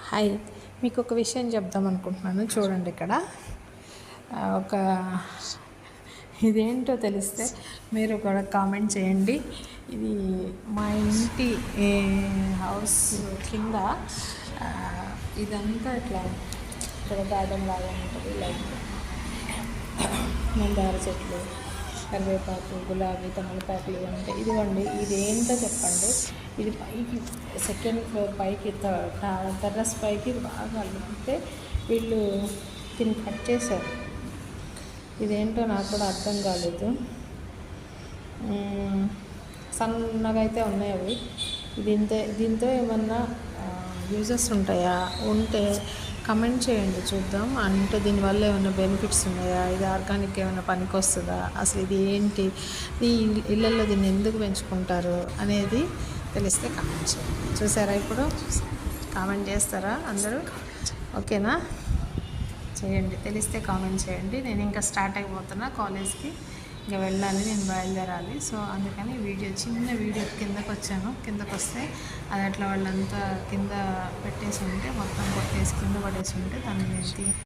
Hi, మీకు ఒక విషయం చెప్దాం అనుకుంటున్నాను. చూడండి ఇక్కడ ఒక ఇదేంటో తెలిస్తే మీరు కూడా కామెంట్ చేయండి. ఇది మా ఇంటి హౌస్ కింద ఇదంతా ఇట్లా ఇక్కడ గార్డెన్ లాగా ఉంటుంది. లైక్ మందార చెట్లు, కరివేపాకు, గులాబీ, తమలపాకులు ఉంటాయి. ఇదిగోండి, ఇది ఏంటో చెప్పండి. ఇది పైకి సెకండ్ ఫ్లోర్ పైకి టెర్రస్ పైకి బాగా అల్లుకుంటే వీళ్ళు దీన్ని కట్ చేశారు. ఇదేంటో నాకు కూడా అర్థం కాలేదు. సన్నగా అయితే ఉన్నాయి అవి. దీంతో ఏమన్నా యూజెస్ ఉంటాయా? ఉంటే కమెంట్ చేయండి, చూద్దాం. అంటే దీనివల్ల ఏమైనా బెనిఫిట్స్ ఉన్నాయా? ఇది ఆర్గానిక్ ఏమైనా పనికి వస్తుందా? అసలు ఇది ఏంటి? ఈ ఇళ్ళల్లో దీన్ని ఎందుకు పెంచుకుంటారు అనేది తెలిస్తే కామెంట్ చేయండి. చూసారా? ఇప్పుడు కామెంట్ చేస్తారా అందరూ? ఓకేనా? చేయండి, తెలిస్తే కామెంట్ చేయండి. నేను ఇంకా స్టార్ట్ అయిపోతున్నా కాలేజ్కి, ఇంకా వెళ్ళాలి, నేను బయలుదేరాలి. సో అందుకని చిన్న వీడియో కిందకు వచ్చాను. కిందకు వస్తే అది అట్లా వాళ్ళంతా కింద పెట్టేసి ఉంటే, మొత్తం కొట్టేసి కింద పడేసి ఉంటే దాన్ని